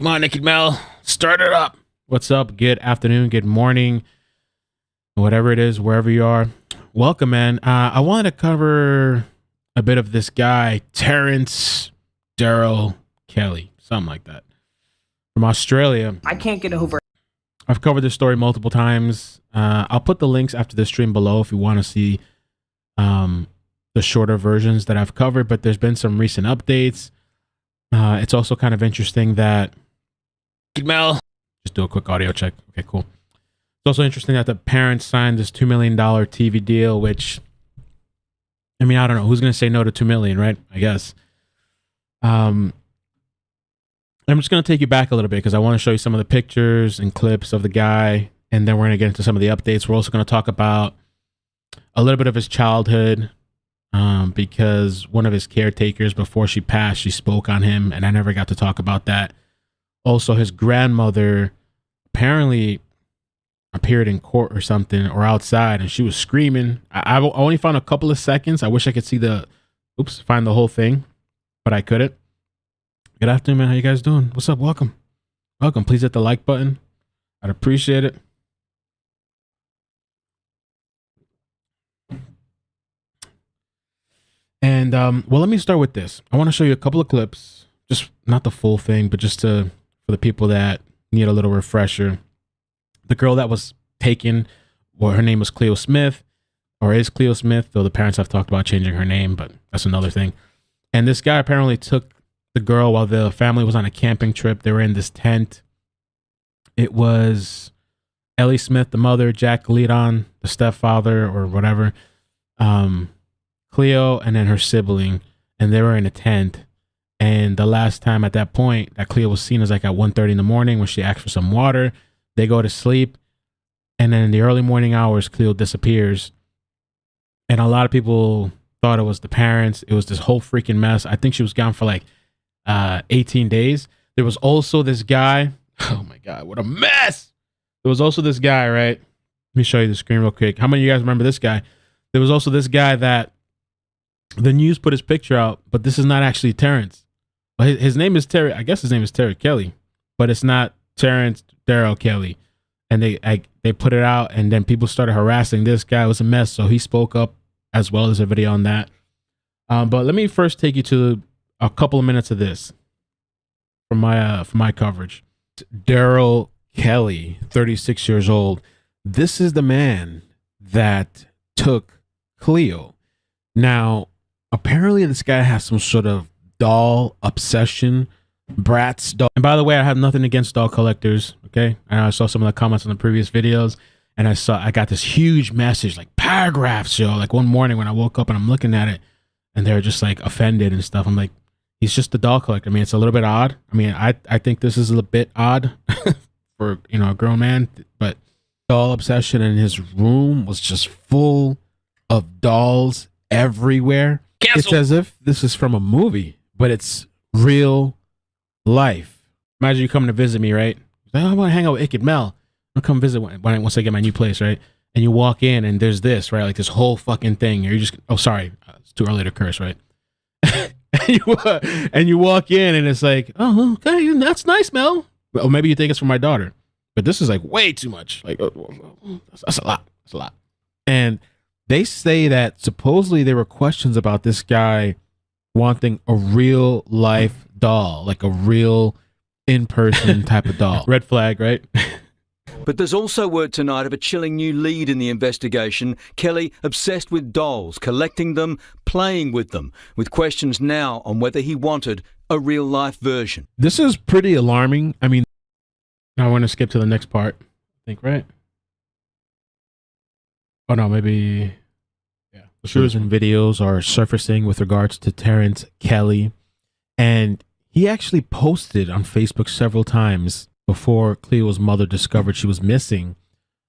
Come on, eckEdMeL, start it up. What's up? Good afternoon, good morning, whatever it is, wherever you are. Welcome, man. I wanted to cover a bit of this guy, Terence Darrell Kelly, something like that, from Australia. I can't get over. I've covered this story multiple times. I'll put the links after the stream below if you want to see the shorter versions that I've covered, but there's been some recent updates. It's also kind of interesting that eckEdMeL, just do a quick audio check. Okay, cool. It's also interesting that the parents signed this $2 million TV deal, which, I mean, I don't know who's going to say no to $2 million, right? I guess. I'm just going to take you back a little bit because I want to show you some of the pictures and clips of the guy, and then we're going to get into some of the updates. We're also going to talk about a little bit of his childhood, because one of his caretakers, before she passed, she spoke on him, and I never got to talk about that. Also, his grandmother apparently appeared in court or something, or outside, and she was screaming. I only found a couple of seconds. I wish I could see find the whole thing, but I couldn't. Good afternoon, man. How you guys doing? What's up? Welcome. Please hit the like button. I'd appreciate it. And well, let me start with this. I want to show you a couple of clips, just not the full thing, but just for the people that need a little refresher. The girl that was taken, well, her name was Cleo Smith, or is Cleo Smith, though the parents have talked about changing her name, but that's another thing. And this guy apparently took the girl while the family was on a camping trip. They were in this tent. It was Ellie Smith, the mother, Jake Gliddon, the stepfather or whatever, Cleo, and then her sibling, and they were in a tent. And the last time at that point that Cleo was seen was like at 1:30 in the morning when she asked for some water. They go to sleep, and then in the early morning hours, Cleo disappears. And a lot of people thought it was the parents. It was this whole freaking mess. I think she was gone for like 18 days. There was also this guy. Oh my God, what a mess. There was also this guy, right? Let me show you the screen real quick. How many of you guys remember this guy? There was also this guy that the news put his picture out, but this is not actually Terence. Well, his name is Terry. I guess his name is Terry Kelly, but it's not Terence Darrell Kelly. And they put it out, and then people started harassing this guy. It was a mess, so he spoke up as well as a video on that. But let me first take you to a couple of minutes of this from my coverage. Darrell Kelly, 36 years old. This is the man that took Cleo. Now, apparently this guy has some sort of doll obsession, Bratz doll. And by the way, I have nothing against doll collectors, okay? I saw some of the comments on the previous videos, and I got this huge message, like paragraphs, yo. Like one morning when I woke up and I'm looking at it, and they're just like offended and stuff. I'm like, he's just a doll collector. I mean, it's a little bit odd. I mean, I think this is a bit odd for, you know, a grown man, but doll obsession, and his room was just full of dolls everywhere. Cancel. It's as if this is from a movie, but it's real life. Imagine you coming to visit me, right? Like, oh, I want to hang out with eckEdMeL. I'll come visit once I get my new place, right? And you walk in and there's this, right? Like this whole fucking thing. You're just, oh, sorry. It's too early to curse, right? and you walk in and it's like, oh, okay, that's nice, Mel. Or maybe you think it's for my daughter. But this is like way too much. Like, that's a lot. That's a lot. And they say that supposedly there were questions about this guy wanting a real life doll, like a real in-person type of doll. Red flag, right? But there's also word tonight of a chilling new lead in the investigation. Kelly obsessed with dolls, collecting them, playing with them, with questions now on whether he wanted a real life version. This is pretty alarming. I mean, I want to skip to the next part, I think, right? Oh no, maybe, yeah. Pictures and videos are surfacing with regards to Terence Kelly, and he actually posted on Facebook several times before Cleo's mother discovered she was missing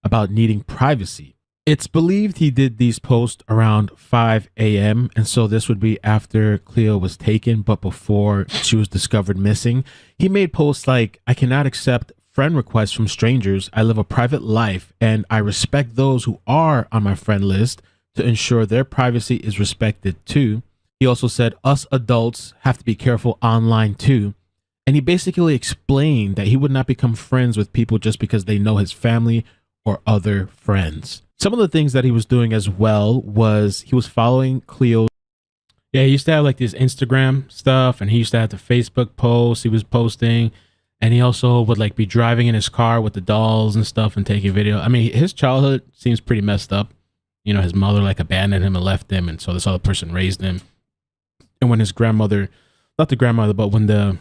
about needing privacy. It's believed he did these posts around 5 a.m. and so this would be after Cleo was taken, but before she was discovered missing. He made posts like, "I cannot accept friend requests from strangers. I live a private life and I respect those who are on my friend list to ensure their privacy is respected too." He also said, "Us adults have to be careful online too. And he basically explained that he would not become friends with people just because they know his family or other friends. Some of the things that he was doing as well was he was following Cleo. Yeah, he used to have like this Instagram stuff, and he used to have the Facebook posts he was posting. And he also would like be driving in his car with the dolls and stuff and taking video. I mean, his childhood seems pretty messed up. You know, his mother like abandoned him and left him. And so this other person raised him. And when his grandmother, not the grandmother, but when the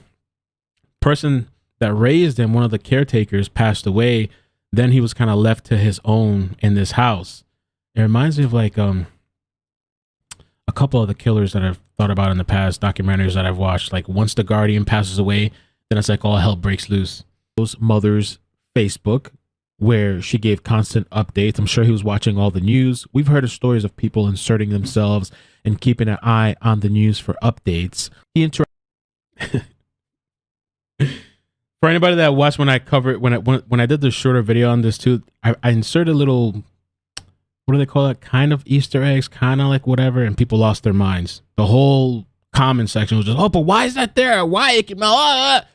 person that raised him, one of the caretakers, passed away, then he was kind of left to his own in this house. It reminds me of like a couple of the killers that I've thought about in the past, documentaries that I've watched. Like once the guardian passes away, then it's like all hell breaks loose. His mother's Facebook, where she gave constant updates. I'm sure he was watching all the news. We've heard of stories of people inserting themselves and keeping an eye on the news for updates. He For anybody that watched when I covered when I did the shorter video on this too, I inserted a little, what do they call it? Kind of Easter eggs, kind of like whatever, and people lost their minds. The whole comment section was just, oh, but why is that there? Why iCkEdMeL?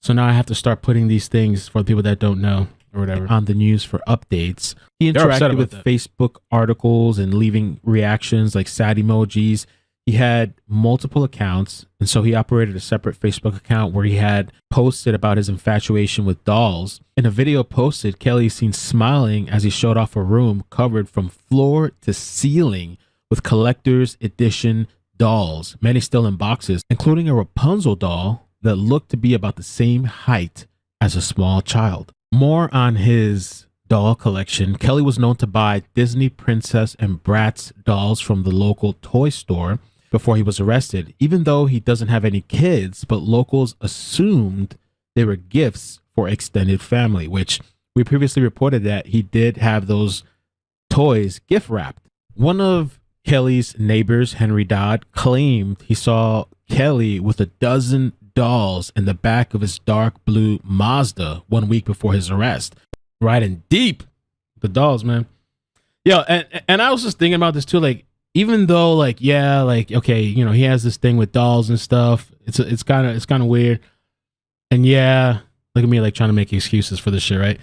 So now I have to start putting these things for the people that don't know or whatever on the news for updates. He interacted with Facebook articles and leaving reactions like sad emojis. He had multiple accounts, and so he operated a separate Facebook account where he had posted about his infatuation with dolls. In a video posted, Kelly is seen smiling as he showed off a room covered from floor to ceiling with collector's edition dolls, many still in boxes, including a Rapunzel doll that looked to be about the same height as a small child. More on his doll collection. Kelly was known to buy Disney Princess and Bratz dolls from the local toy store before he was arrested, even though he doesn't have any kids, but locals assumed they were gifts for extended family, which we previously reported that he did have those toys gift wrapped. One of Kelly's neighbors, Henry Dodd, claimed he saw Kelly with a dozen dolls in the back of his dark blue Mazda 1 week before his arrest. Riding deep, the dolls, man. Yo, and I was just thinking about this too, like, even though, like, yeah, like, okay, you know, he has this thing with dolls and stuff. It's kind of weird. And yeah, look at me, like, trying to make excuses for this shit, right?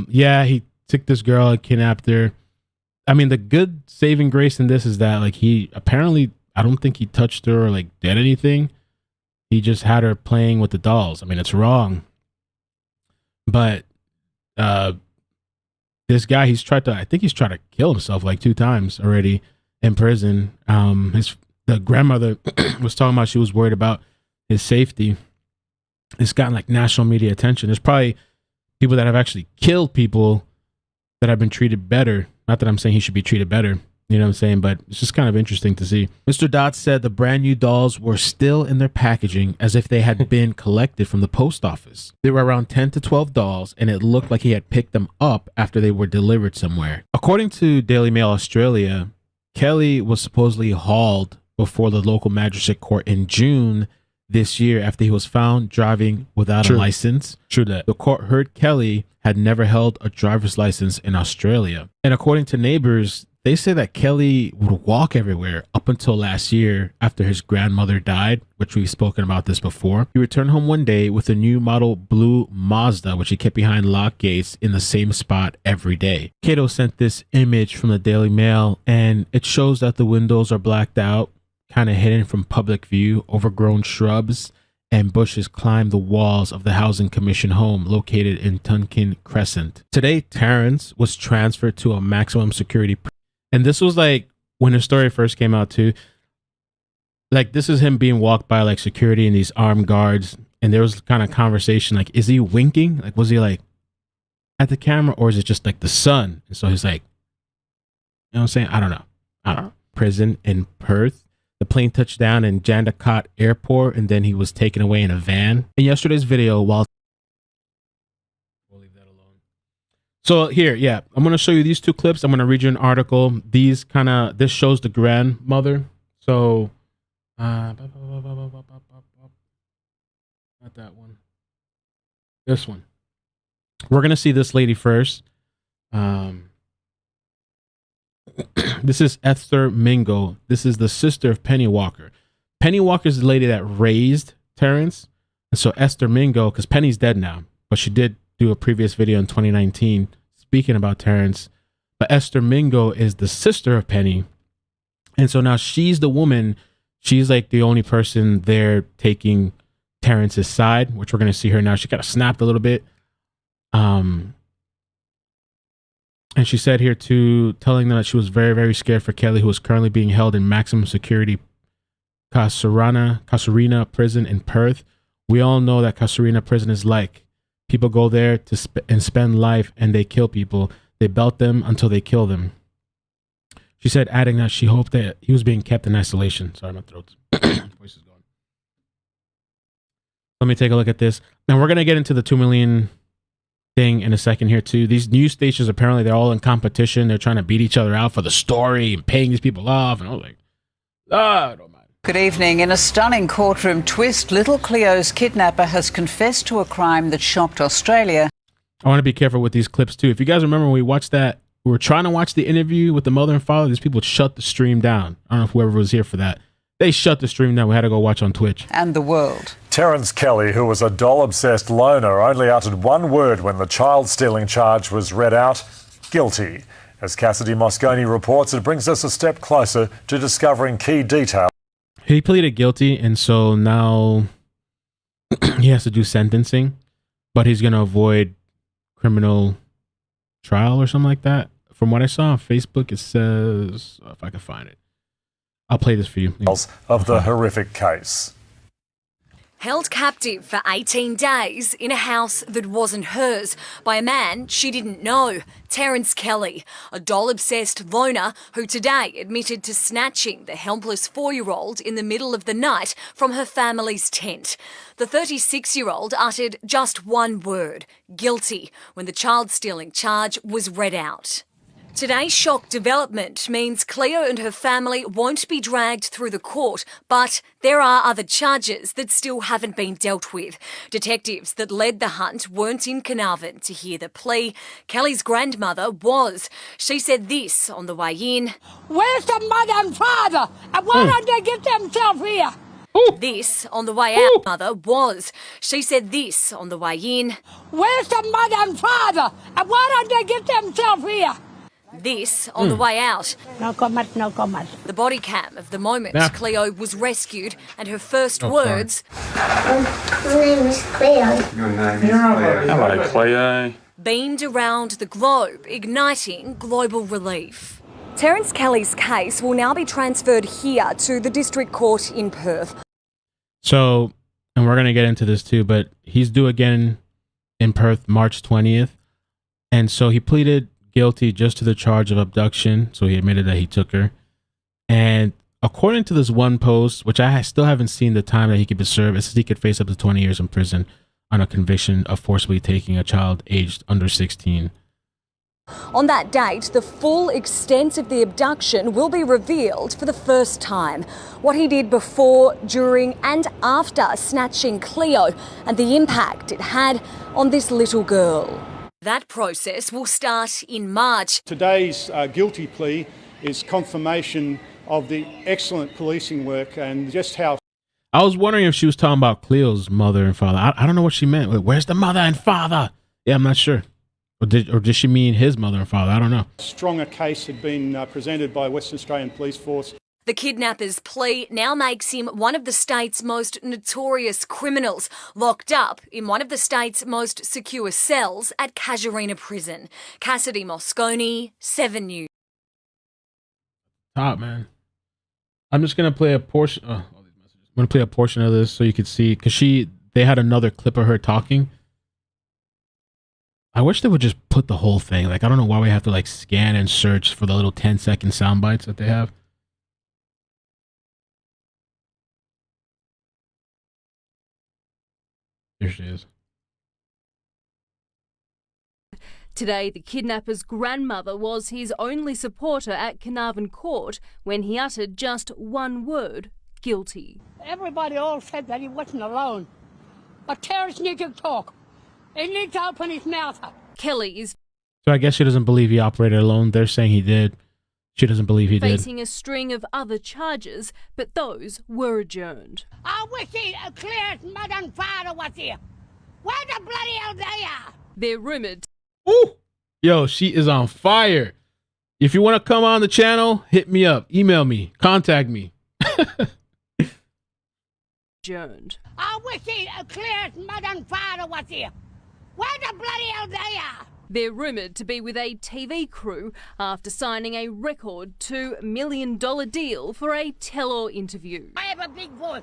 Yeah, he took this girl and kidnapped her. I mean, the good saving grace in this is that, like, he apparently, I don't think he touched her or, like, did anything. He just had her playing with the dolls. I mean, it's wrong. But this guy, I think he's tried to kill himself like 2 times already in prison. The grandmother was talking about she was worried about his safety. It's gotten like national media attention. There's probably people that have actually killed people that have been treated better. Not that I'm saying he should be treated better, you know what I'm saying? But it's just kind of interesting to see. Mr. Dodd said the brand new dolls were still in their packaging as if they had been collected from the post office. There were around 10 to 12 dolls, and it looked like he had picked them up after they were delivered somewhere. According to Daily Mail Australia, Kelly was supposedly hauled before the local magistrate court in June this year after he was found driving without a license. True that. The court heard Kelly had never held a driver's license in Australia. And according to neighbors, they say that Kelly would walk everywhere up until last year after his grandmother died, which we've spoken about this before. He returned home one day with a new model blue Mazda, which he kept behind locked gates in the same spot every day. Cato sent this image from the Daily Mail, and it shows that the windows are blacked out, kind of hidden from public view. Overgrown shrubs and bushes climb the walls of the Housing Commission home located in Tunkin Crescent. Today, Terence was transferred to a maximum security. And this was like when the story first came out too. Like, this is him being walked by like security and these armed guards. And there was kind of conversation like, is he winking? Like, was he like at the camera, or is it just like the sun? And so he's like, you know what I'm saying? I don't know. Prison in Perth. The plane touched down in Jandakot Airport, and then he was taken away in a van. In yesterday's video, we'll leave that alone. So here, yeah, I'm going to show you these 2 clips. I'm going to read you an article. This shows the grandmother. So, not that one. This one. We're going to see this lady first. This is Esther Mingo. This is the sister of Penny Walker. Penny Walker is the lady that raised Terence. And so Esther Mingo, because Penny's dead now, but she did do a previous video in 2019 speaking about Terence. But Esther Mingo is the sister of Penny. And so now she's the woman. She's like the only person there taking Terence's side, which we're going to see her now. She kind of snapped a little bit. And she said here too, telling them that she was very, very scared for Kelly, who was currently being held in maximum security Casuarina prison in Perth. We all know that Casuarina prison is like. People go there to spend life, and they kill people. They belt them until they kill them. She said, adding that she hoped that he was being kept in isolation. Sorry, my throat's voice is going. Let me take a look at this. And we're going to get into the 2 million thing in a second here too. These news stations, apparently they're all in competition. They're trying to beat each other out for the story and paying these people off. And I was like, I don't mind. Good evening. In a stunning courtroom twist, little Cleo's kidnapper has confessed to a crime that shocked Australia. I want to be careful with these clips too. If you guys remember when we watched that, we were trying to watch the interview with the mother and father. These people shut the stream down. I don't know if whoever was here for that. They shut the stream down. We had to go watch on Twitch. And the world. Terence Kelly, who was a doll-obsessed loner, only uttered one word when the child-stealing charge was read out: guilty. As Cassidy Mosconi reports, it brings us a step closer to discovering key details. He pleaded guilty, and so now he has to do sentencing, but he's going to avoid criminal trial or something like that. From what I saw on Facebook, it says, if I can find it, I'll play this for you. Of the horrific case. Held captive for 18 days in a house that wasn't hers by a man she didn't know, Terence Kelly, a doll-obsessed loner who today admitted to snatching the helpless 4-year-old in the middle of the night from her family's tent. The 36-year-old uttered just one word, guilty, when the child-stealing charge was read out. Today's shock development means Cleo and her family won't be dragged through the court, but there are other charges that still haven't been dealt with. Detectives that led the hunt weren't in Carnarvon to hear the plea. Kelly's grandmother was. She said this on the way in. Where's the mother and father? And why don't they get themselves here? This on the way out, mother was. She said this on the way in. Where's the mother and father? And why don't they get themselves here? This on the way out. No comment, no comment. The body cam of the moment Cleo was rescued and her first words. My name is Cleo. Your name is Cleo. Hello, Cleo. Beamed around the globe, igniting global relief. Terence Kelly's case will now be transferred here to the District Court in Perth. So, and we're going to get into this too, but he's due again in Perth March 20th. And so he pleaded guilty just to the charge of abduction. So he admitted that he took her. And according to this one post, which I still haven't seen the time that he could be served, it says he could face up to 20 years in prison on a conviction of forcibly taking a child aged under 16. On that date, the full extent of the abduction will be revealed for the first time. What he did before, during and after snatching Cleo and the impact it had on this little girl. That process will start in March. Today's guilty plea is confirmation of the excellent policing work and just how... I was wondering if she was talking about Cleo's mother and father. I don't know what she meant. Wait, where's the mother and father? Yeah, I'm not sure. Or did she mean his mother and father? I don't know. Stronger case had been presented by Western Australian Police Force. The kidnapper's plea now makes him one of the state's most notorious criminals, locked up in one of the state's most secure cells at Casuarina Prison. Cassidy Mosconi, 7 News. Top, man. I'm just going to play a portion. I'm going to play a portion of this so you could see, because they had another clip of her talking. I wish they would just put the whole thing. Like, I don't know why we have to like scan and search for the little 10-second sound bites that they have. Here she is. Today, the kidnapper's grandmother was his only supporter at Carnarvon Court when he uttered just one word, guilty. Everybody all said that he wasn't alone. But Terence needs to talk. He needs to open his mouth up. Kelly is... So I guess she doesn't believe he operated alone. They're saying he did. She doesn't believe he did. Facing a string of other charges, but those were adjourned. I wish Claire's mother and father was here. Where the bloody hell they are? They're rumoured. Ooh. Yo, she is on fire. If you want to come on the channel, hit me up. Email me. Contact me. Adjourned. I wish Claire's mother and father was here. Where the bloody hell they are? They're rumoured to be with a TV crew after signing a record $2 million deal for a tell-all interview. I have a big voice.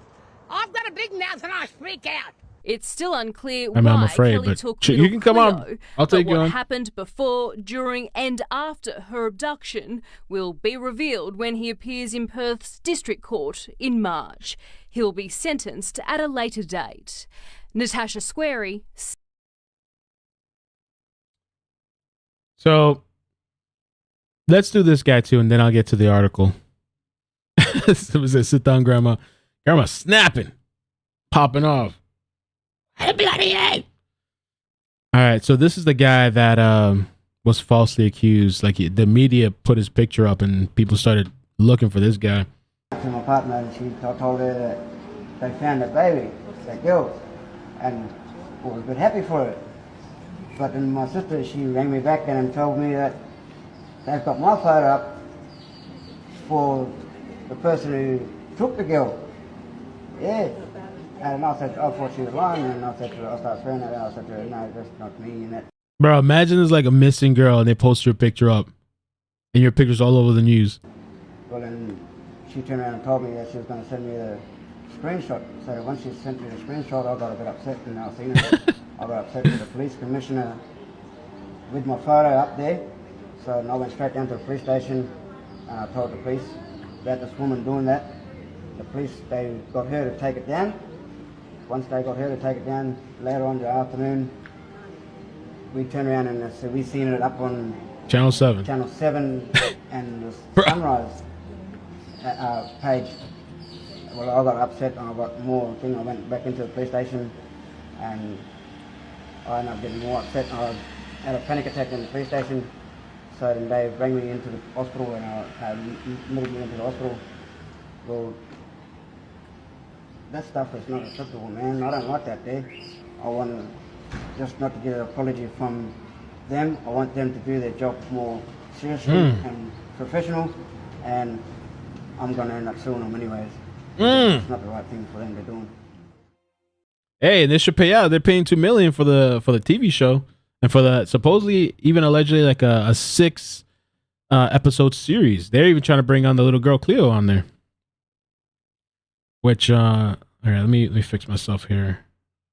I've got a big mouth and I speak out. It's still unclear I'm why afraid, Kelly but took you can come on. Cleo, I'll take but you what on. happened before, during and after her abduction will be revealed when he appears in Perth's District Court in March. He'll be sentenced at a later date. Natasha Squarey. So let's do this guy too, and then I'll get to the article. It was a sit down, grandma. Grandma snapping, popping off. Hey, bloody head. All right, so this is the guy that was falsely accused. Like the media put his picture up, and people started looking for this guy. To my partner, and she told her that they found a baby, that girl, and I was a bit happy for it. But then my sister, she rang me back and told me that they've got my photo up for the person who took the girl. Yeah. And I said, I thought she was lying, and I said to her, I started swearing at her, I said to her, no, that's not me, and that. Bro, imagine there's like a missing girl and they post your picture up and your picture's all over the news. Well, then she turned around and told me that she was going to send me the screenshot. So once she sent me the screenshot, I got a bit upset, and I seen it. I got upset with the police commissioner with my photo up there. So I went straight down to the police station, and I told the police about this woman doing that. The police, they got her to take it down. Once they got her to take it down, later on in the afternoon, we turned around and so we seen it up on Channel 7. Channel 7 and the Sunrise page. Well, I got upset and I got more thing. I went back into the police station and I ended up getting more upset. I had a panic attack in the police station. So then they bring me into the hospital and I moved me into the hospital. Well, that stuff is not acceptable, man. I don't like that there. I want just not to get an apology from them. I want them to do their job more seriously and professional, and I'm going to end up suing them anyways. It's not the right thing for them to do. Hey, they should pay out. They're paying $2 million for the TV show, and for the supposedly even allegedly like a 6 episode series. They're even trying to bring on the little girl Cleo on there. Which all right, let me fix myself here.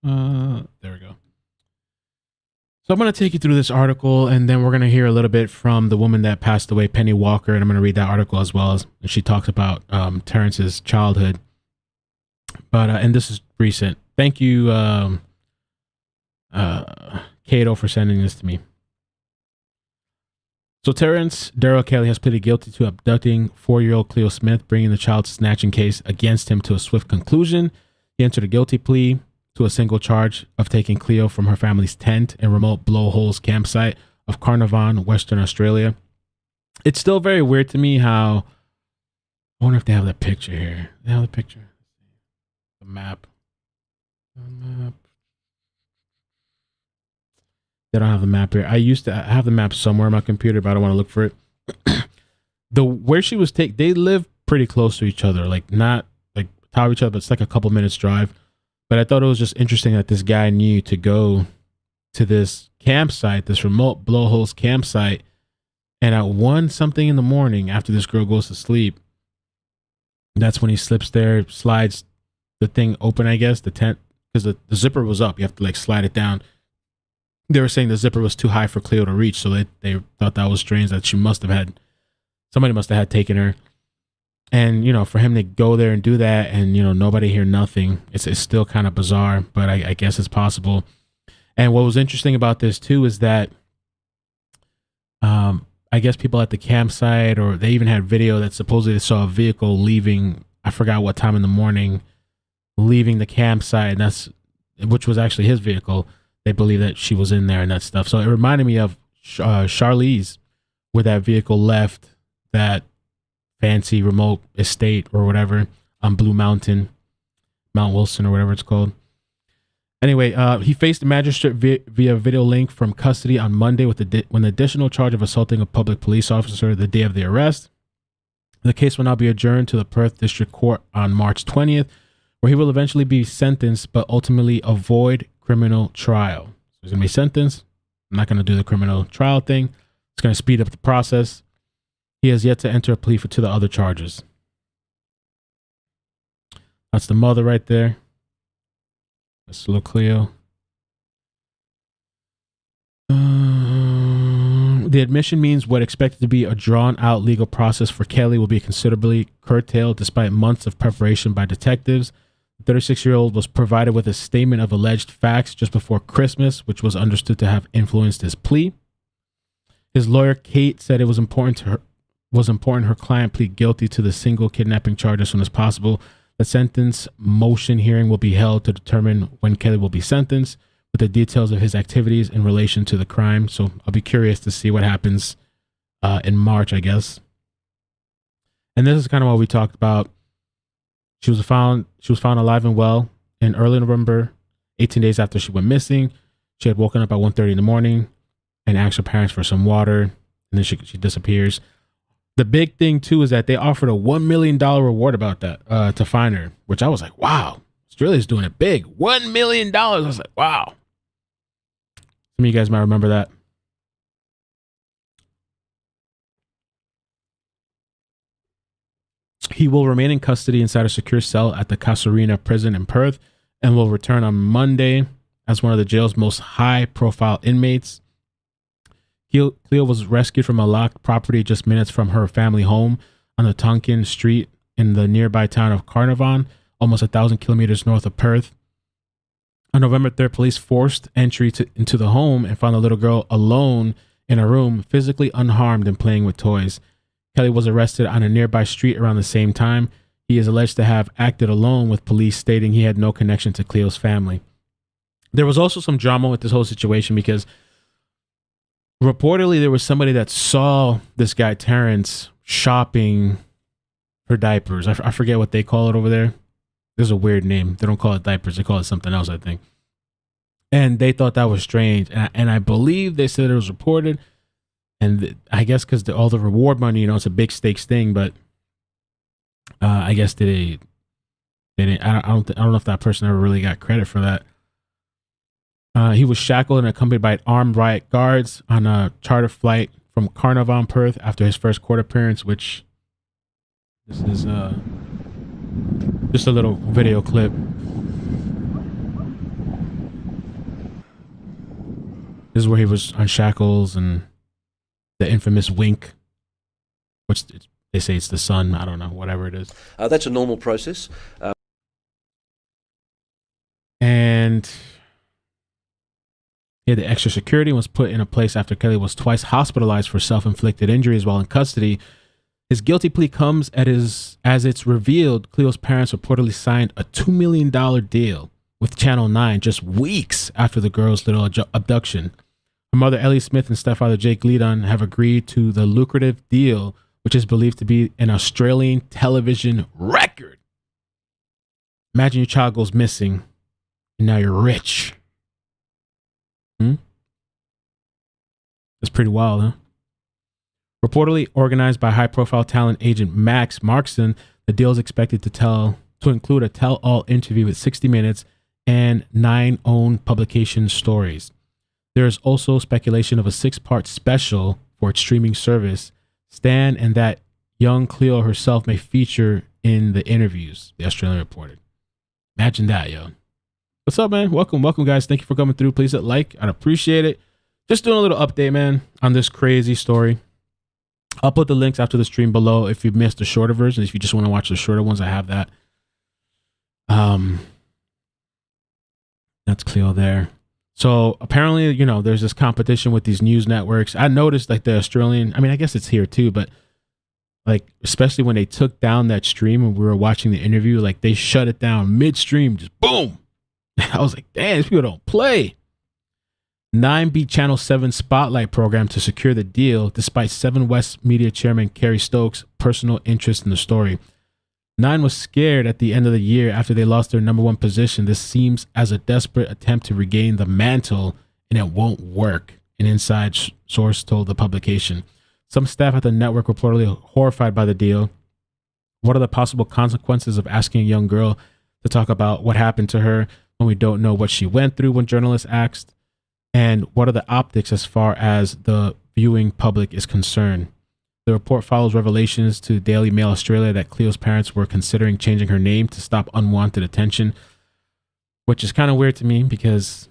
There we go. So I'm going to take you through this article, and then we're going to hear a little bit from the woman that passed away, Penny Walker, and I'm going to read that article as well. As she talks about Terence's childhood. But and this is recent. Thank you, Cato, for sending this to me. So Terence Darrell Kelly has pleaded guilty to abducting 4-year-old Cleo Smith, bringing the child snatching case against him to a swift conclusion. He entered a guilty plea to a single charge of taking Cleo from her family's tent in remote Blowholes campsite of Carnarvon, Western Australia. It's still very weird to me how... I wonder if they have that picture here. They have the picture. The map. They don't have the map here. I used to have the map somewhere on my computer, but I don't want to look for it. Where she was taken, they live pretty close to each other, like not like top of each other, but it's like a couple minutes drive. But I thought it was just interesting that this guy knew to go to this campsite, this remote Blowholes campsite, and at 1 something in the morning, after this girl goes to sleep, that's when he slips there, slides the thing open, I guess, the tent, because the zipper was up. You have to like slide it down. They were saying the zipper was too high for Cleo to reach, so they thought that was strange, that somebody must have had taken her. And, you know, for him to go there and do that and, you know, nobody hear nothing, it's still kind of bizarre, but I guess it's possible. And what was interesting about this too is that I guess people at the campsite, or they even had video that supposedly they saw a vehicle leaving, I forgot what time in the morning, leaving the campsite, and which was actually his vehicle. They believe that she was in there and that stuff. So it reminded me of Charlize, where that vehicle left, that fancy remote estate or whatever on Blue Mountain, Mount Wilson or whatever it's called. Anyway, he faced a magistrate via video link from custody on Monday with an additional charge of assaulting a public police officer the day of the arrest. The case will now be adjourned to the Perth District Court on March 20th, where he will eventually be sentenced but ultimately avoid criminal trial. So he's going to be sentenced. I'm not going to do the criminal trial thing. It's going to speed up the process. He has yet to enter a plea to the other charges. That's the mother right there. That's little Cleo. The admission means what expected to be a drawn-out legal process for Kelly will be considerably curtailed despite months of preparation by detectives. The 36-year-old was provided with a statement of alleged facts just before Christmas, which was understood to have influenced his plea. His lawyer, Kate, said it was important her client plead guilty to the single kidnapping charge as soon as possible. The sentence motion hearing will be held to determine when Kelly will be sentenced, with the details of his activities in relation to the crime. So I'll be curious to see what happens in March, I guess. And this is kind of what we talked about. She was found alive and well in early November, 18 days after she went missing. She had woken up at 1:30 in the morning and asked her parents for some water, and then she disappears. The big thing, too, is that they offered a $1 million reward about that to find her, which I was like, wow, Australia's doing it big. $1 million. I was like, wow. Some of you guys might remember that. He will remain in custody inside a secure cell at the Casuarina prison in Perth and will return on Monday as one of the jail's most high-profile inmates. Cleo was rescued from a locked property just minutes from her family home on the Tonkin Street in the nearby town of Carnarvon, almost 1,000 kilometers north of Perth. On November 3rd, police forced entry into the home and found the little girl alone in a room, physically unharmed and playing with toys. Kelly was arrested on a nearby street around the same time. He is alleged to have acted alone, with police stating he had no connection to Cleo's family. There was also some drama with this whole situation because reportedly there was somebody that saw this guy, Terence, shopping for diapers. I forget what they call it over there. There's a weird name. They don't call it diapers. They call it something else, I think. And they thought that was strange. And I believe they said it was reported. And I guess because all the reward money, it's a big stakes thing. But I guess they didn't. I don't know if that person ever really got credit for that. He was shackled and accompanied by armed riot guards on a charter flight from Carnarvon, Perth, after his first court appearance, which this is just a little video clip. This is where he was on shackles and the infamous wink, which they say it's the sun. I don't know, whatever it is. That's a normal process. And the extra security was put in place after Kelly was twice hospitalized for self-inflicted injuries while in custody. His guilty plea comes as it's revealed Cleo's parents reportedly signed a $2 million deal with Channel 9 just weeks after the girl's little abduction. Her mother, Ellie Smith, and stepfather, Jake Gliddon, have agreed to the lucrative deal, which is believed to be an Australian television record. Imagine your child goes missing and now you're rich. That's pretty wild, huh? Reportedly organized by high-profile talent agent Max Markson, the deal is expected to include a tell-all interview with 60 Minutes and 9 own publication stories. There is also speculation of a 6-part special for its streaming service. Stan and that young Cleo herself may feature in the interviews, the Australian reported. Imagine that, yo. What's up, man? Welcome, guys. Thank you for coming through. Please hit like. I'd appreciate it. Just doing a little update, man, on this crazy story. I'll put the links after the stream below if you missed the shorter version. If you just want to watch the shorter ones, I have that. That's Cleo there. So apparently, there's this competition with these news networks. I noticed like the Australian, I guess it's here too, but like, especially when they took down that stream and we were watching the interview, like they shut it down midstream, just boom. I was like, damn, these people don't play. Nine beat Channel 7 Spotlight program to secure the deal, despite 7 West Media chairman Kerry Stokes' personal interest in the story. Nine was scared at the end of the year after they lost their number one position. This seems as a desperate attempt to regain the mantle, and it won't work, an inside source told the publication. Some staff at the network reportedly horrified by the deal. What are the possible consequences of asking a young girl to talk about what happened to her when we don't know what she went through, when journalists asked? And what are the optics as far as the viewing public is concerned? The report follows revelations to Daily Mail Australia that Cleo's parents were considering changing her name to stop unwanted attention, which is kind of weird to me because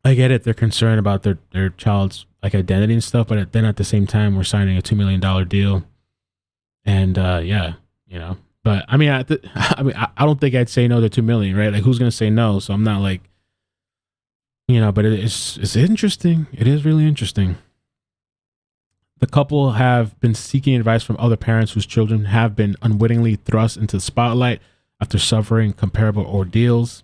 I get it. They're concerned about their child's like identity and stuff, but then at the same time, we're signing a $2 million deal. And yeah, you know, but I mean, I don't think I'd say no to $2 million, right? Like, who's going to say no? So I'm not like, you know, but it's interesting. It is really interesting. The couple have been seeking advice from other parents whose children have been unwittingly thrust into the spotlight after suffering comparable ordeals.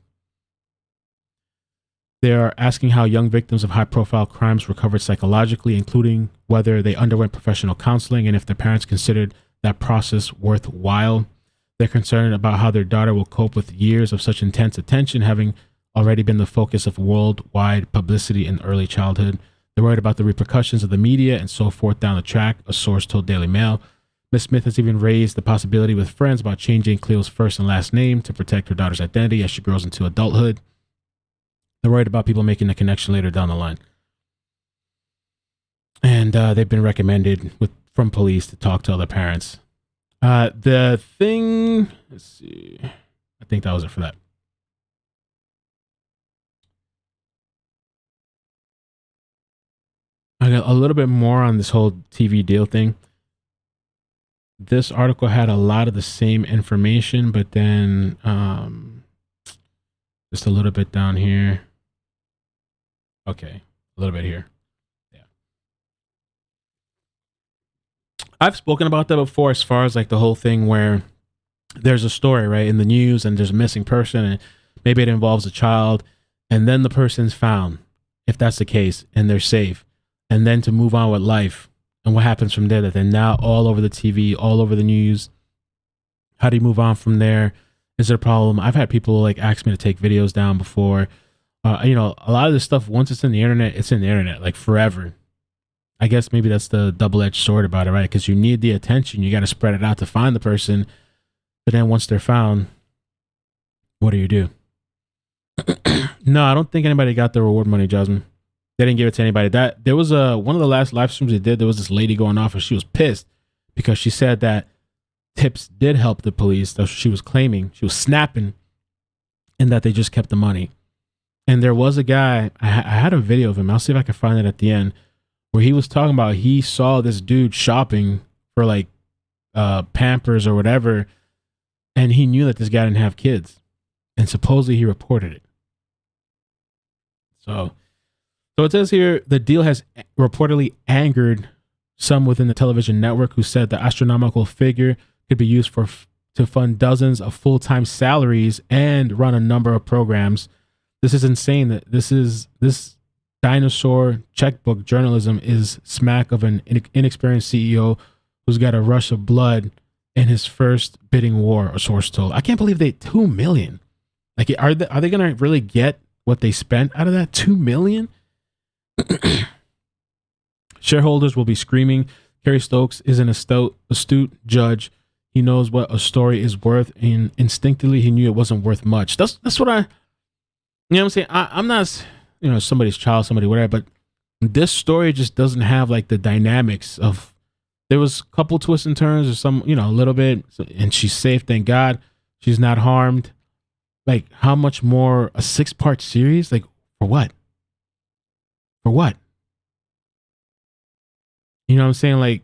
They are asking how young victims of high-profile crimes recovered psychologically, including whether they underwent professional counseling and if their parents considered that process worthwhile. They're concerned about how their daughter will cope with years of such intense attention, having already been the focus of worldwide publicity in early childhood. They're worried about the repercussions of the media and so forth down the track, a source told Daily Mail. Ms. Smith has even raised the possibility with friends about changing Cleo's first and last name to protect her daughter's identity as she grows into adulthood. They're worried about people making a connection later down the line. And they've been recommended from police to talk to other parents. The thing, let's see. I think that was it for that. I got a little bit more on this whole TV deal thing. This article had a lot of the same information, but then just a little bit down here. Okay, a little bit here. Yeah. I've spoken about that before as far as like the whole thing where there's a story, right, in the news and there's a missing person and maybe it involves a child and then the person's found, if that's the case, and they're safe. And then to move on with life and what happens from there, that they're now all over the TV, all over the news. How do you move on from there? Is there a problem? I've had people like ask me to take videos down before. You know, a lot of this stuff, once it's in the internet, it's in the internet, like forever. I guess maybe that's the double-edged sword about it, right? Because you need the attention. You got to spread it out to find the person. But then once they're found, what do you do? No, I don't think anybody got the reward money, Jasmine. They didn't give it to anybody. That there was one of the last live streams they did. There was this lady going off, and she was pissed because she said that tips did help the police. That's what she was claiming. She was snapping, and that they just kept the money. And there was a guy. I had a video of him. I'll see if I can find it at the end, where he was talking about he saw this dude shopping for like Pampers or whatever, and he knew that this guy didn't have kids, and supposedly he reported it. So it says here, the deal has reportedly angered some within the television network who said the astronomical figure could be used to fund dozens of full-time salaries and run a number of programs. This is insane. That this dinosaur checkbook journalism is smack of an inexperienced CEO who's got a rush of blood in his first bidding war, a source told. I can't believe $2 million. Like, are they going to really get what they spent out of that? $2 million? Shareholders will be screaming. Kerry Stokes is an astute judge. He knows what a story is worth, and instinctively he knew it wasn't worth much. That's what you know what I'm saying? I'm not, you know, somebody's child, somebody, whatever, but this story just doesn't have like the dynamics of, there was a couple twists and turns or some, you know, a little bit, and she's safe, thank God. She's not harmed. Like, how much more? A 6-part series? Like, for what? For what? You know what I'm saying? Like,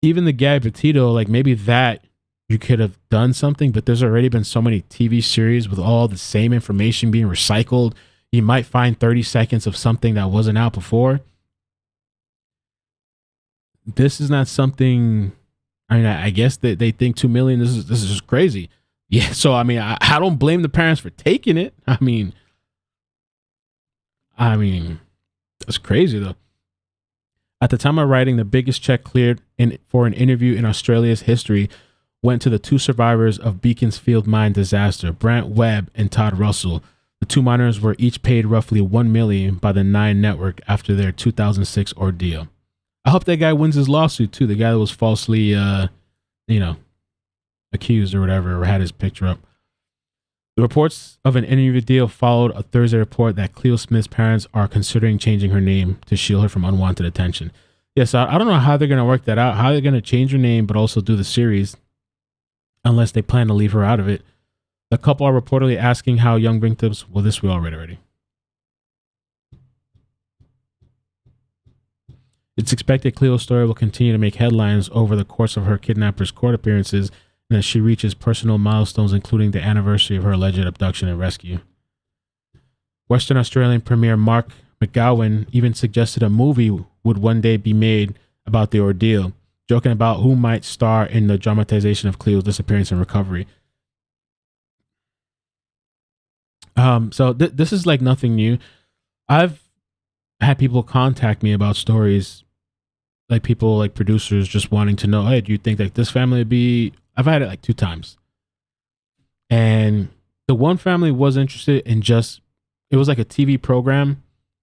even the Gabby Petito, like, maybe that you could have done something, but there's already been so many TV series with all the same information being recycled. You might find 30 seconds of something that wasn't out before. This is not something, I mean, I guess that they think 2 million, this is just crazy. Yeah, so I mean, I don't blame the parents for taking it. I mean, I mean, that's crazy though. At the time of writing, the biggest check cleared for an interview in Australia's history went to the two survivors of Beaconsfield mine disaster, Brant Webb and Todd Russell. The two miners were each paid roughly $1 million by the Nine Network after their 2006 ordeal. I hope that guy wins his lawsuit too. The guy that was falsely, accused or whatever, or had his picture up. The reports of an interview deal followed a Thursday report that Cleo Smith's parents are considering changing her name to shield her from unwanted attention. Yes, I don't know how they're going to work that out, how they're going to change her name but also do the series, unless they plan to leave her out of it. The couple are reportedly asking how young victims... Well, this we all read already. It's expected Cleo's story will continue to make headlines over the course of her kidnapper's court appearances and as she reaches personal milestones, including the anniversary of her alleged abduction and rescue. Western Australian Premier Mark McGowan even suggested a movie would one day be made about the ordeal, joking about who might star in the dramatization of Cleo's disappearance and recovery. So this is like nothing new. I've had people contact me about stories, like people like producers just wanting to know, hey, do you think that this family would be... I've had it like 2 times. And the one family was interested in just... It was like a TV program,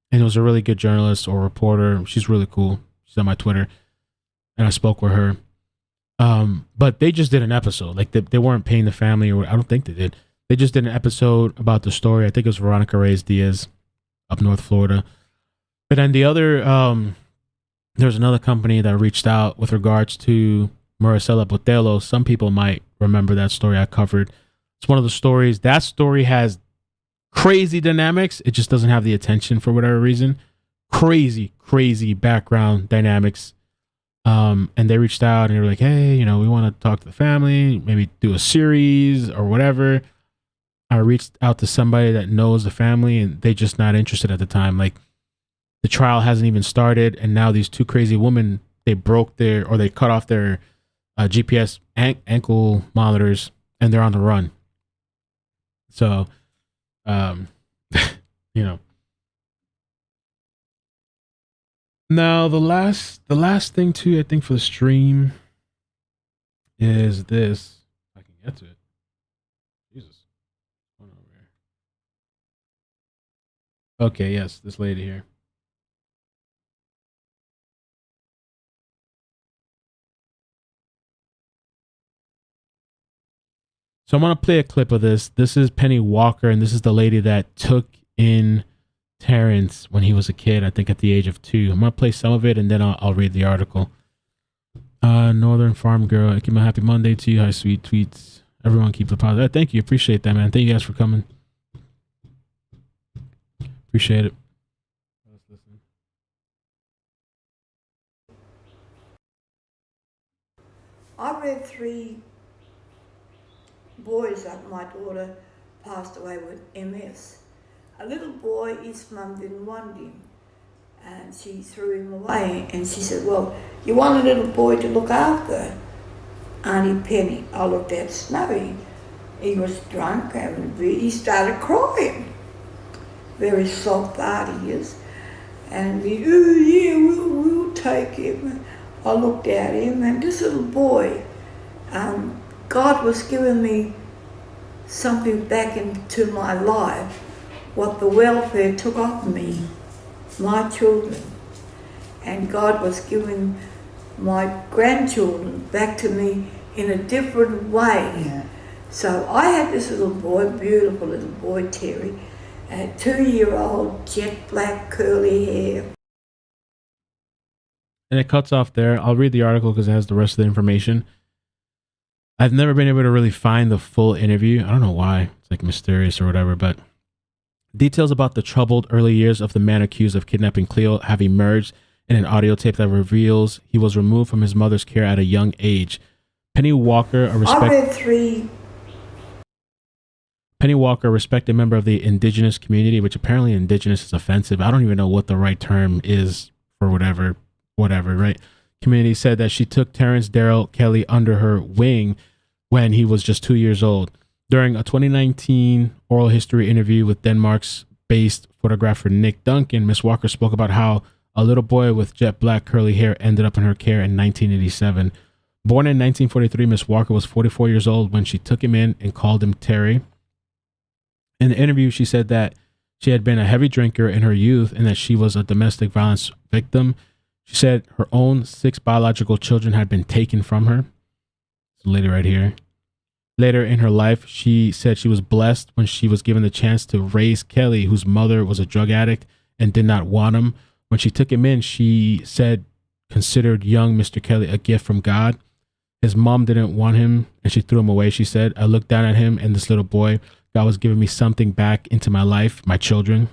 and it was a really good journalist or reporter. She's really cool. She's on my Twitter, and I spoke with her. But they just did an episode. Like they weren't paying the family, or I don't think they did. They just did an episode about the story. I think it was Veronica Reyes Diaz up North Florida. But then the other, there's another company that reached out with regards to Maricela Botello. Some people might remember that story I covered. It's one of the stories. That story has crazy dynamics. It just doesn't have the attention for whatever reason. Crazy background dynamics. And they reached out and they were like, hey, we want to talk to the family, maybe do a series or whatever. I reached out to somebody that knows the family and they just not interested at the time. Like the trial hasn't even started. And now these 2 crazy women, they cut off their GPS ankle monitors and they're on the run. So, Now the last thing too, I think for the stream is this. If I can get to it. Jesus. What's going on over here? Okay, yes, this lady here. So I'm going to play a clip of this. This is Penny Walker, and this is the lady that took in Terence when he was a kid, I think at the age of 2. I'm going to play some of it, and then I'll read the article. Northern Farm Girl, I keep a happy Monday to you. Hi, sweet tweets. Everyone keep the positive. Thank you. Appreciate that, man. Thank you guys for coming. Appreciate it. Let's listen. I read 3 boys that my daughter passed away with MS. A little boy, his mum didn't want him and she threw him away and she said, well, you want a little boy to look after? Auntie Penny. I looked at Snowy. He was drunk, having a beer. He started crying. Very soft-hearted he is. And we, oh yeah, we'll take him. I looked at him and this little boy, God was giving me something back into my life, what the welfare took off me, my children. And God was giving my grandchildren back to me in a different way. Yeah. So I had this little boy, beautiful little boy, Terry, a 2-year-old, jet black, curly hair. And it cuts off there. I'll read the article because it has the rest of the information. I've never been able to really find the full interview. I don't know why. It's like mysterious or whatever, but details about the troubled early years of the man accused of kidnapping Cleo have emerged in an audio tape that reveals he was removed from his mother's care at a young age. Penny Walker, a respected member of the indigenous community, which apparently indigenous is offensive. I don't even know what the right term is for whatever, right? Community said that she took Terence Darrell Kelly under her wing when he was just 2 years old. During a 2019 oral history interview with Denmark's based photographer Nick Duncan, Miss Walker spoke about how a little boy with jet black curly hair ended up in her care in 1987. Born in 1943, Miss Walker was 44 years old when she took him in and called him Terry. In the interview, she said that she had been a heavy drinker in her youth and that she was a domestic violence victim. She said her own 6 biological children had been taken from her. It's later right here. Later in her life, she said she was blessed when she was given the chance to raise Kelly, whose mother was a drug addict and did not want him. When she took him in, she said, considered young Mr. Kelly a gift from God. His mom didn't want him and she threw him away. She said, I looked down at him and this little boy. God was giving me something back into my life, my children.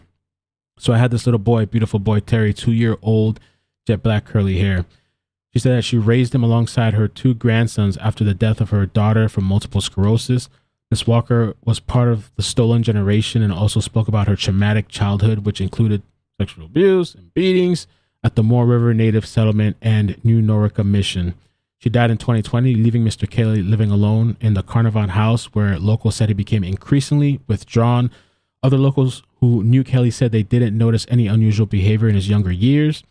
So I had this little boy, beautiful boy, Terry, 2-year-old, jet black curly hair. She said that she raised him alongside her 2 grandsons after the death of her daughter from multiple sclerosis. Miss Walker was part of the stolen generation and also spoke about her traumatic childhood, which included sexual abuse and beatings at the Moore River Native Settlement and New Norica Mission. She died in 2020, leaving Mr. Kelly living alone in the Carnarvon house, where locals said he became increasingly withdrawn. Other locals who knew Kelly said they didn't notice any unusual behavior in his younger years.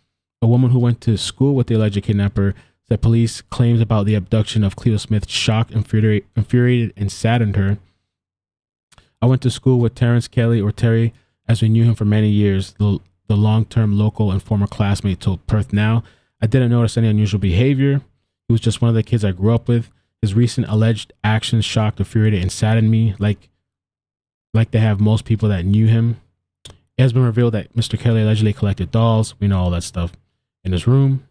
A woman who went to school with the alleged kidnapper said police claims about the abduction of Cleo Smith shocked, infuriated, and saddened her. I went to school with Terence Kelly, or Terry, as we knew him for many years, the long-term local and former classmate told Perth Now. I didn't notice any unusual behavior. He was just one of the kids I grew up with. His recent alleged actions shocked, infuriated, and saddened me, like they have most people that knew him. It has been revealed that Mr. Kelly allegedly collected dolls. We know all that stuff. In his room.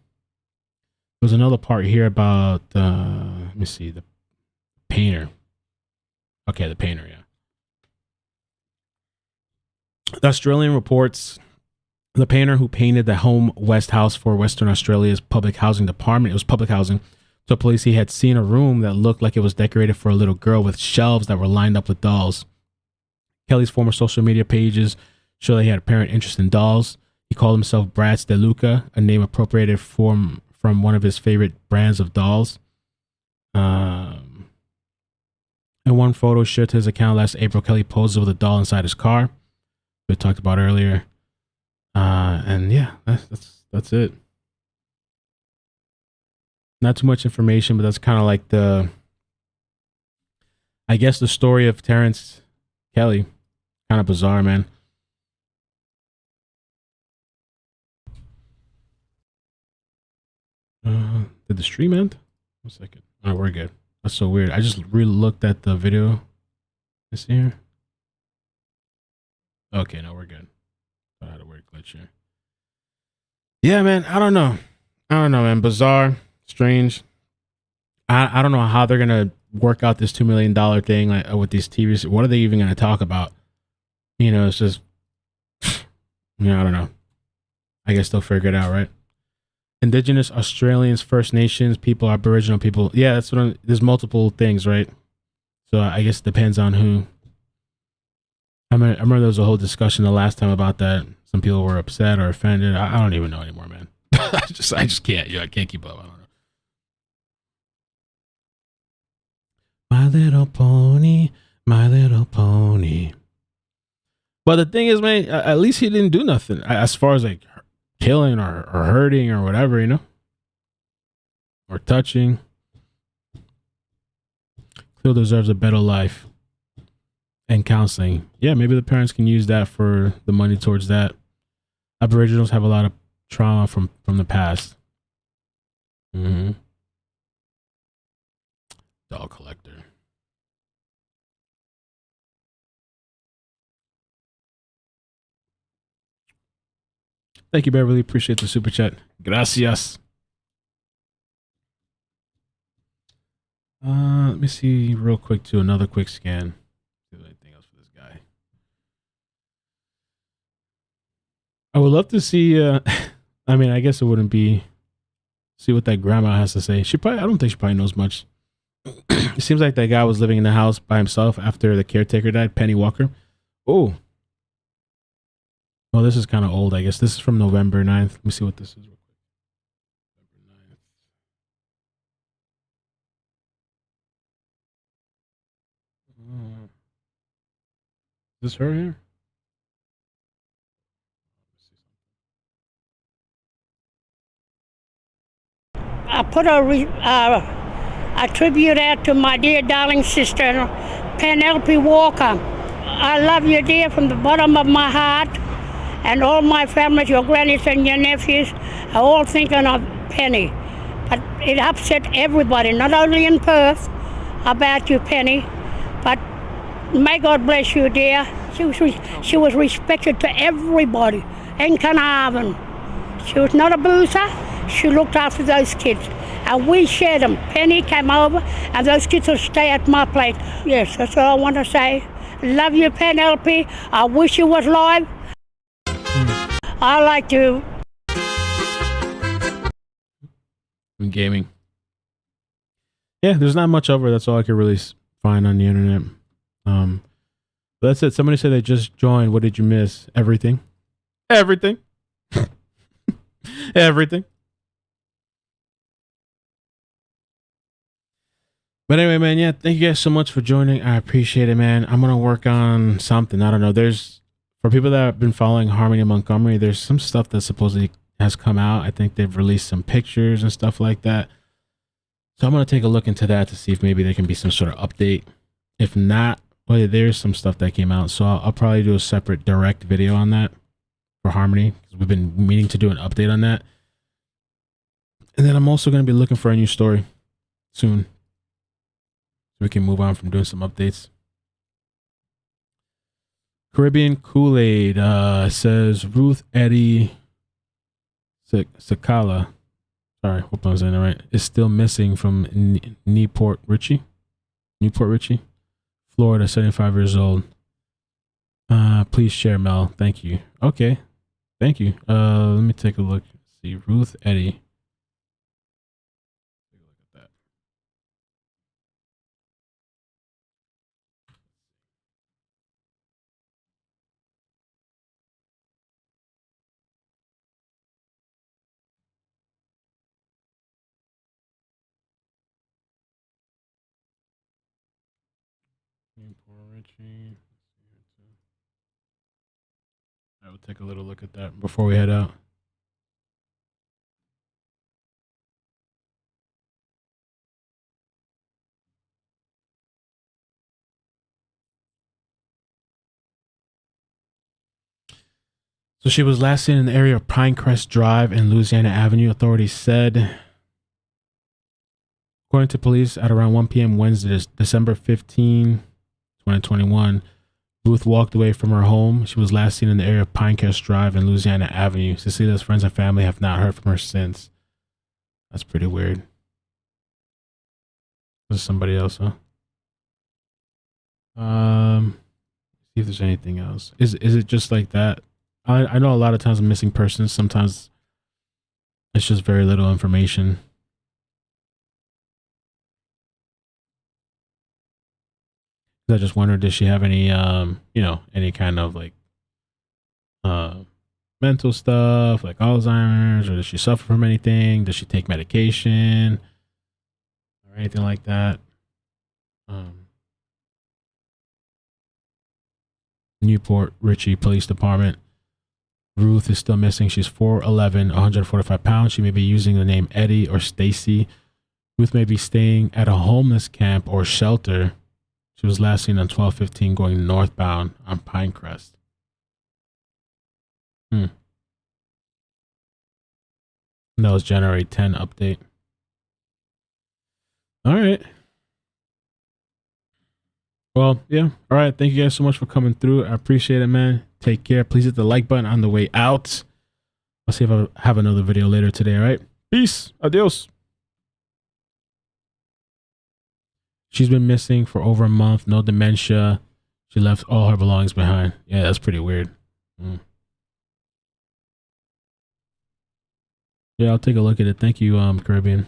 There's another part here about, let me see, the painter. Okay, the painter, yeah. The Australian reports the painter who painted the Home West House for Western Australia's public housing department, it was public housing, told police he had seen a room that looked like it was decorated for a little girl with shelves that were lined up with dolls. Kelly's former social media pages show that he had apparent interest in dolls. He called himself Bratz de Luca, a name appropriated from one of his favorite brands of dolls. In one photo shared to his account last April, Kelly poses with a doll inside his car. We talked about earlier. And yeah, that's it. Not too much information, but that's kind of like the story of Terence Kelly. Kind of bizarre, man. Did the stream end? 1 second. All right, we're good. That's so weird. I just really looked at the video. This here. Okay, no, we're good. I had a weird glitch here. Yeah, man. I don't know, man. Bizarre, strange. I don't know how they're gonna work out this $2 million thing like with these TVs. What are they even gonna talk about? You know, it's just, I don't know. I guess they'll figure it out, right? Indigenous Australians, First Nations people, Aboriginal people. Yeah, that's what there's multiple things, right? So I guess it depends on who. I remember there was a whole discussion the last time about that. Some people were upset or offended. I don't even know anymore, man. I just can't. Yeah, I can't keep up. I don't know. My Little Pony, My Little Pony. But the thing is, man, at least he didn't do nothing as far as like killing or hurting or whatever, you know, or touching. Cleo deserves a better life and counseling. Yeah, maybe the parents can use that for the money towards that. Aboriginals have a lot of trauma from the past. Doll collector. Thank you, Beverly. Appreciate the super chat. Gracias. Let me see real quick too. Another quick scan. See if there's anything else for this guy. I would love to see. I mean, I guess it wouldn't be. See what that grandma has to say. I don't think she probably knows much. It seems like that guy was living in the house by himself after the caretaker died, Penny Walker. Oh. Well, this is kind of old, I guess. This is from November 9th. Let me see what this is real quick. November 9th. Is this her here? I put a tribute out to my dear darling sister, Penelope Walker. I love you, dear, from the bottom of my heart. And all my family, your grannies and your nephews, are all thinking of Penny. But it upset everybody, not only in Perth, about you, Penny, but may God bless you, dear. She was respected to everybody in Carnarvon. She was not a boozer. She looked after those kids. And we shared them. Penny came over, and those kids will stay at my place. Yes, that's all I want to say. Love you, Penelope. I wish you was live. I like to. Gaming. Yeah, there's not much over. That's all I could really find on the internet. That's it. Somebody said they just joined. What did you miss? Everything. Everything. Everything. But anyway, man, yeah, thank you guys so much for joining. I appreciate it, man. I'm gonna work on something. I don't know. For people that have been following Harmony Montgomery, there's some stuff that supposedly has come out. I think they've released some pictures and stuff like that. So I'm gonna take a look into that to see if maybe there can be some sort of update. If not, well, there's some stuff that came out. So I'll probably do a separate direct video on that for Harmony, because we've been meaning to do an update on that. And then I'm also going to be looking for a new story soon, so we can move on from doing some updates. Caribbean Kool-Aid says Ruth Eddie Sakala, sorry, hope I was saying that right, is still missing from Newport Richie, Florida, 75 years old. Please share, Mel. Thank you. Okay. Thank you. Let me take a look. Let's see. Ruth Eddie. Take a look at that. Richie. I will take a little look at that before we head out. So she was last seen in the area of Pinecrest Drive and Louisiana Avenue, authorities said. According to police, at around 1 p.m. Wednesday, December 15, 2021, Ruth walked away from her home. She was last seen in the area of Pinecrest Drive and Louisiana Avenue. Cecilia's friends and family have not heard from her since. That's pretty weird. This is somebody else, huh? See if there's anything else. Is it just like that? I know a lot of times missing persons, sometimes it's just very little information. I just wondered, does she have any any kind of like mental stuff like Alzheimer's, or does she suffer from anything? Does she take medication or anything like that? Newport Richie Police Department. Ruth is still missing. She's 4'11", 145 pounds. She may be using the name Eddie or Stacy. Ruth may be staying at a homeless camp or shelter. She was last seen on 12/15 going northbound on Pinecrest. That was January 10 update. All right. Well, yeah. All right. Thank you guys so much for coming through. I appreciate it, man. Take care. Please hit the like button on the way out. I'll see if I have another video later today. All right. Peace. Adios. She's been missing for over a month. No dementia. She left all her belongings behind. Yeah, that's pretty weird. Yeah, I'll take a look at it. Thank you, Caribbean.